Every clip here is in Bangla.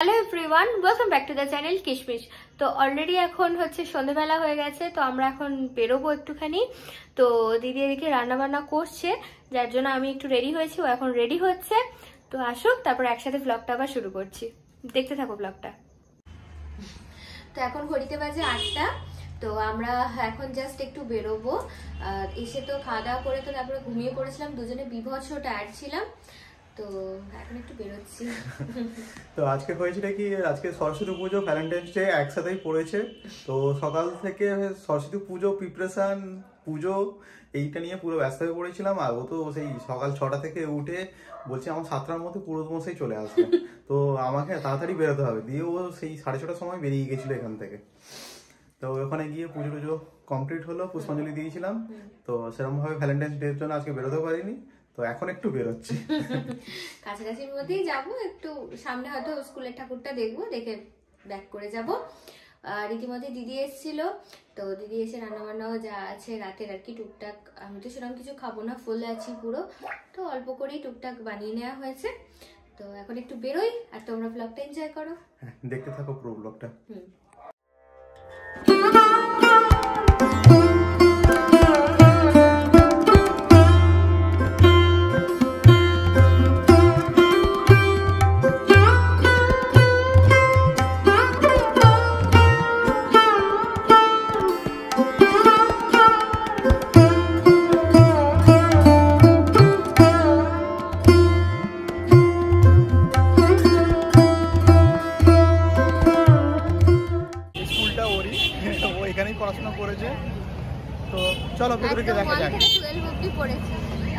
Hello everyone, welcome back to the channel কিশমিশ। তো অলরেডি এখন হচ্ছে সন্ধ্যেবেলা হয়ে গেছে, তো আমরা এখন বেরোবো একটুখানি। তো দিদি এদিকে রান্নাবান্না করছে, যার জন্য আমি একটু রেডি হয়েছি, ও এখন রেডি হচ্ছে। তো আসুক, তারপর একসাথে ব্লগটা আবার শুরু করছি, দেখতে থাকো ব্লগটা। তো এখন ঘড়িতে বাজে 8টা। তো আমরা এখন জাস্ট একটু বেরোবো। এসে তো খাওয়া দাওয়া করে তো তারপরে ঘুমিয়ে পড়েছিলাম, দুজনে বিভৎস টায়ার্ড ছিলাম। তো এখন একটু বেরোচ্ছি। তো আজকে হয়েছিল কি, আজকে সরস্বতী পুজো ভ্যালেন্টাইন্স ডে একসাথেই পড়েছে। তো সকাল থেকে সরস্বতী পুজো প্রিপারেশন, পুজো এইটা নিয়ে পুরো ব্যস্ত হয়ে পড়েছিলাম। আর ও তো সেই সকাল 6টা থেকে উঠে বলছে আমার 7টার মধ্যে পুরোহিত মশাই চলে আসবে, তো আমাকে তাড়াতাড়ি বেরোতে হবে। দিয়ে ও সেই 6:30টার সময় বেরিয়ে গেছিল এখান থেকে। তো ওখানে গিয়ে পুজো টুজো কমপ্লিট হলো, পুষ্পাঞ্জলি দিয়েছিলাম। তো সেরকম ভাবে ভ্যালেন্টাইন্স ডে এর জন্য আজকে বেরোতে পারিনি, তো এখন একটু বেরোচ্ছি। কাছাকাছির মধ্যেই যাবো, একটু সামনে হয়তো স্কুলের ঠাকুরটা দেখবো, দেখে ব্যাক করে যাব। রীতিমতো দিদি এসেছিল, তো দিদি এসে রান্নাবান্নাও যা আছে রাতের আর কি টুকটাক, আমি তো সেরকম কিছু খাবো না, ফুল আছি পুরো, তো অল্প করেই টুকটাক বানিয়ে নেওয়া হয়েছে। তো এখন একটু বেরোই, আর তোমরা ব্লগটা এনজয় করো। হ্যাঁ, দেখতে থাকো পুরো ব্লগটা। পড়াশোনা করেছে, তো চলো ভেতরে গিয়ে দেখা যাক। 12 অবধি পড়েছি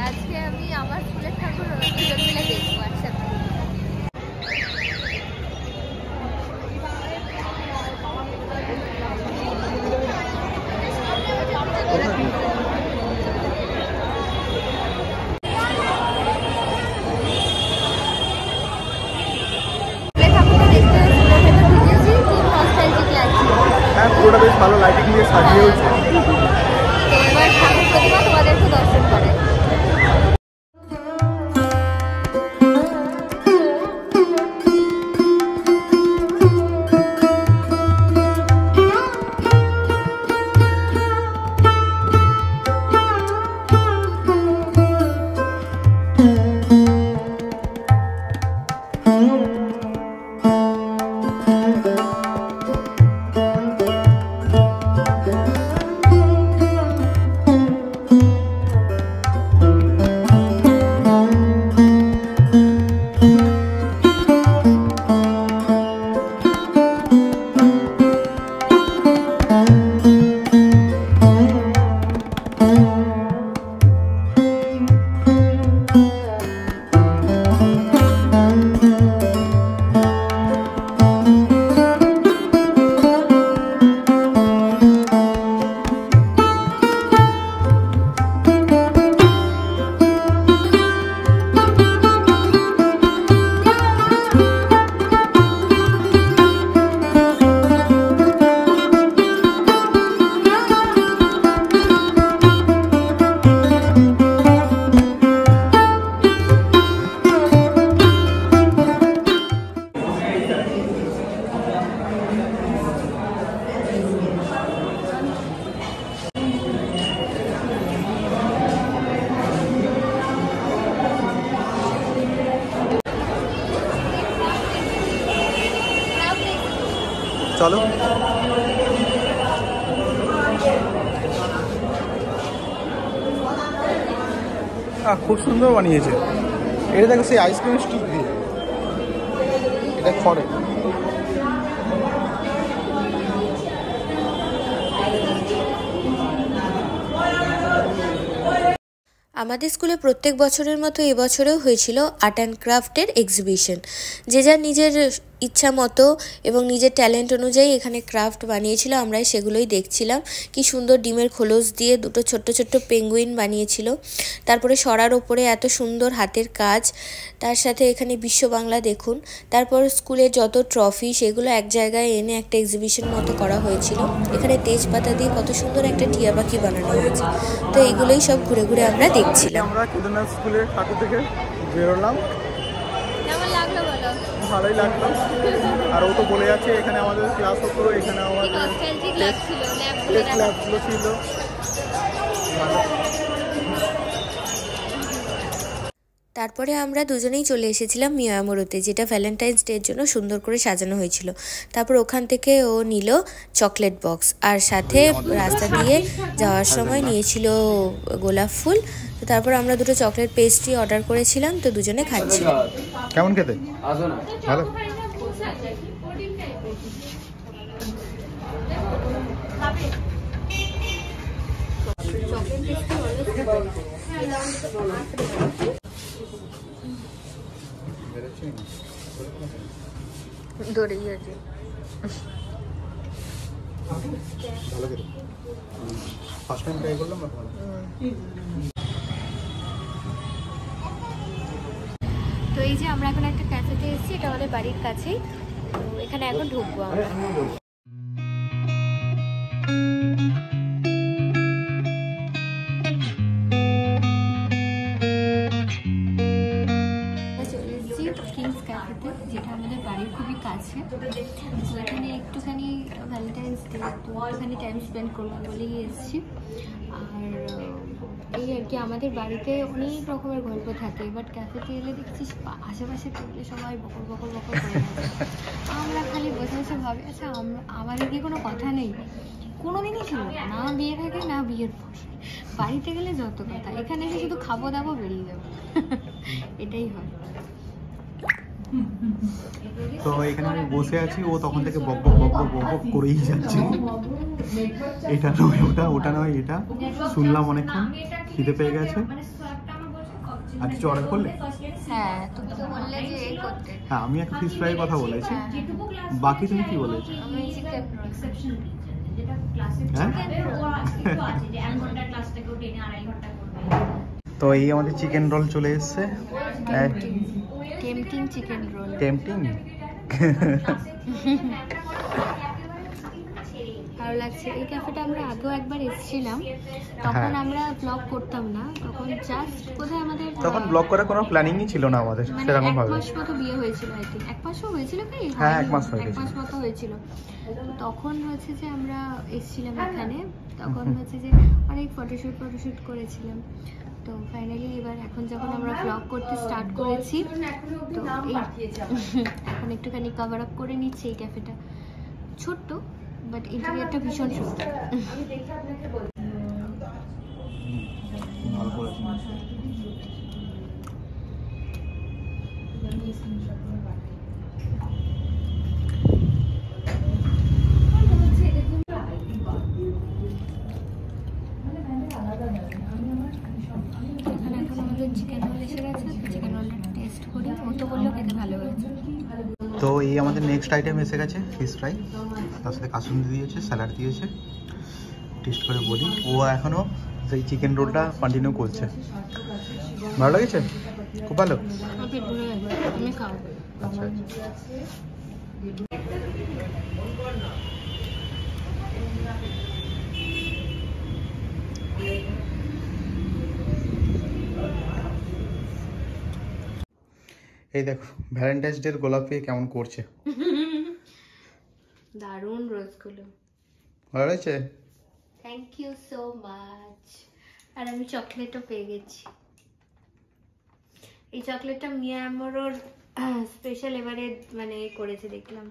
আজকে আমি, আমার স্কুলের ঠাকুর দুজন মিলে দেখবো একসাথে। হ্যাঁ, পুরোটা বেশ ভালো লাইটিং দিয়ে সাজিয়েছে। এবার ঠাকুর প্রতিমা তোমাদেরকে দর্শন করে। চলো খুব সুন্দর বানিয়েছে। এটা দেখো সেই আইসক্রিম স্টিক দিয়ে, এটা খড়ে। আমাদের স্কুলে প্রত্যেক বছরের মতো এবছরেও হয়েছিল আর্ট অ্যান্ড ক্রাফটের এক্সিবিশন। যে যার নিজের ইচ্ছা মতো এবং নিজের ট্যালেন্ট অনুযায়ী এখানে ক্রাফট বানিয়েছিল, আমরাই সেগুলোই দেখছিলাম। কি সুন্দর ডিমের খোলস দিয়ে দুটো ছোট্ট ছোট্ট পেঙ্গুইন বানিয়েছিল, তারপরে সরার ওপরে এত সুন্দর হাতের কাজ, তার সাথে এখানে বিশ্ব বাংলা দেখুন। তারপর স্কুলের যত ট্রফি সেগুলো এক জায়গায় এনে একটা এক্সিবিশন মতো করা হয়েছিল। এখানে তেজপাতা দিয়ে কত সুন্দর একটা টিয়া পাখি বানানো হয়েছে। তো এইগুলোই সব ঘুরে ঘুরে আমরা দেখছিলাম। আমরা কেদারনাথ স্কুলের ঠাকুর থেকে বেরোলাম। কেমন লাগলো বলো? ভালোই লাগলো। আর ও তো বলে যাচ্ছে এখানে আমাদের ক্লাস হতো, এখানে আমাদের টেস্ট ল্যাবগুলো ছিল। তারপরে আমরা দুজনেই চলে এসেছিলাম মিয়ামোরোতে, যেটা ভ্যালেন্টাইন্স ডের জন্য সুন্দর করে সাজানো হয়েছিল। তারপর ওখান থেকে ও নিল চকলেট বক্স, আর সাথে রাস্তা দিয়ে যাওয়ার সময় নিয়েছিল গোলাপ ফুল। তো তারপর আমরা দুটো চকলেট পেস্ট্রি অর্ডার করেছিলাম, তো দুজনে খাচ্ছি। কেমন খেতে? ভালো। ধরেই আছে ভালো খেতে, ফার্স্ট টাইম ট্রাই করলাম। তো এই যে আমরা এখন একটা ক্যাফেতে এসেছি, এটা আমাদের বাড়ির কাছেই। তো এখানে এখন ঢুকবো আমরা। চলে এসেছি কিংস ক্যাফেতে, যেটা আমাদের বাড়ির খুবই কাছে। তো এখানে একটুখানি ভ্যালেন্টাইন্স ডে, তো একটুখানি টাইম স্পেন্ড করবো বলেই এসেছি। আর এই আর কি, আমাদের বাড়িতে অনেক রকমের গল্প থাকে, বাট ক্যাফেতে এলে দেখছিস আশেপাশে টেবিলে সবাই বকর বকর বকর করে থাকে। আমরা খালি বসে বসে ভাবি, আচ্ছা আমাদের কি কোনো কথা নেই? কোনোদিনই ছিল না, বিয়ের আগে না বিয়ের পর। বাড়িতে গেলে যত কথা, এখানে এসে শুধু খাবো দাবো বেরিয়ে যাবো, এটাই হয়। তো এখানে আমি বসে আছি, ও তখন থেকে বক বক বক বক বক করেই যাচ্ছে। এটা নয় ওটা, ওটা নয় এটা। শুনলাম অনেকক্ষণ, খিদে পেয়ে গেছে। আর কিছু অর্ডার করলে? হ্যাঁ, তুমি তো বললে যে এই করতে। হ্যাঁ, আমি একটা ফিশ ফ্রাইয়ের কথা বলেছি। বাকি তুমি কি বলেছো? আমি চিকেন তো এই আমাদের চিকেন রোল চলে এসছে। Tempting chicken roll. টেম্পটিং। ভালো লাগছে। এই ক্যাফেটা আমরা আগেও একবার এসেছিলাম, তখন আমরা ব্লগ করতাম না, তখন জাস্ট বোধহয় আমাদের তখন ব্লগ করার কোনো প্ল্যানিংই ছিল না আমাদের সেরকম ভাবে। 1 মাস মতো বিয়ে হয়েছিল, আই থিঙ্ক 1 মাসও হয়েছিল কি? হ্যাঁ, 1 মাস হয়ে 1 মাস মতো হয়েছিল। তখন হচ্ছে যে আমরা এসেছিলাম এখানে, তখন হচ্ছে যে অনেক ফটোশুট করেছিলাম। তো ফাইনালি এবার এখন যখন আমরা ব্লগ করতে স্টার্ট করেছি, তো এখন একটুখানি কভার আপ করে নিচ্ছি এই ক্যাফেটা। ছোট্ট, বাট ইন্টেরিয়রটা ভীষণ সুন্দর। ভালো করেছে। চিকেন রোল এসে গেছে, চিকেন রোলটা টেস্ট করি। ও তো বললো খেতে ভালো হয়েছে। তো এই আমাদের নেক্সট আইটেম এসে গেছে, ফিশ ফ্রাই। তার সাথে কাসুন্দি দিয়েছে, স্যালাড দিয়েছে। টেস্ট করে বলি। ও এখনও সেই চিকেন রোলটা কন্টিনিউ করছে। ভালো লেগেছে? খুব ভালো। আচ্ছা আচ্ছা। এই দেখো ভ্যালেন্টাইন্স ডে গোলাপ পেয়ে কেমন করছে। দারুণ রোজগুলো। ভালো লাগছে? Thank you so much. আর আমি চকলেটও পেয়ে গেছি। এই চকলেটটা মিয়ামোরোর স্পেশাল এবারে মানে করেছে দেখলাম।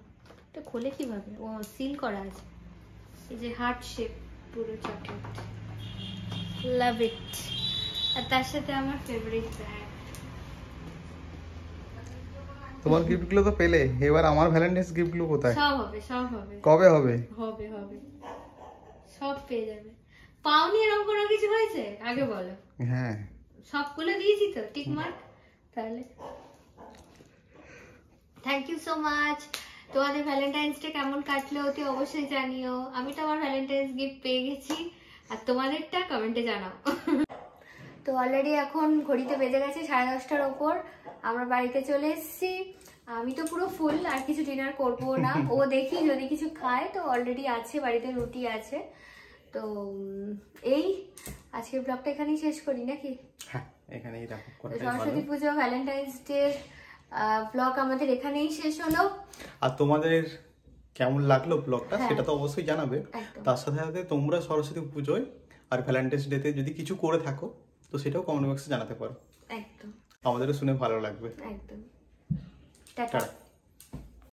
এটা খোলে কিভাবে? ও সিল করা আছে। এই যে হার্ট শেপ পুরো চকলেট। লাভ ইট। আর তার সাথে আমার ফেভারিট ব্যাগ। তোমার গিফটগুলো তো পেলে, এবার আমার ভ্যালেন্টাইন্স গিফটগুলো কোথায়? সব হবে, সব হবে। কবে হবে? হবে হবে, সব পেয়ে যাবে। পাওনি এরকম কোনো কিছু হয়েছে? আগে বলো। হ্যাঁ, সবগুলো দিয়েছি তো টিক মার্ক। তাহলে থ্যাংক ইউ সো মাচ। তোমাদের ভ্যালেন্টাইন্স ডে কেমন কাটলো অতি অবশ্যই জানিও। আমি তো আমার ভ্যালেন্টাইন্স গিফট পেয়ে গেছি, আর তোমাদেরটা কমেন্টে জানাও। তো অলরেডি এখন ঘড়িতে বেজে গেছে 10:30টার ওপর। আমরা বাড়িতে চলে এসেছি। আমি তো পুরো ফুল, আর কিছু ডিনার করবো না। ও দেখি যদি কিছু খায়, তো অলরেডি আছে বাড়িতে, রুটি আছে। তো এই আজকের ব্লগটা এখানেই শেষ করি নাকি? হ্যাঁ, এখানেই রাখো। সরস্বতী পুজো, ভ্যালেন্টাইন্স ডে ব্লগ আমাদের এখানেই শেষ হলো। আর তোমাদের কেমন লাগলো ব্লগটা সেটা তো অবশ্যই জানাবে। তার সাথে সাথে তোমরা সরস্বতী পুজোয় আর ভ্যালেন্টাইন্স ডেতে যদি কিছু করে থাকো তো সেটাও কমেন্ট বক্সে জানাতে পারো। একদম, আমাদেরও শুনে ভালো লাগবে। একদম। টাটা।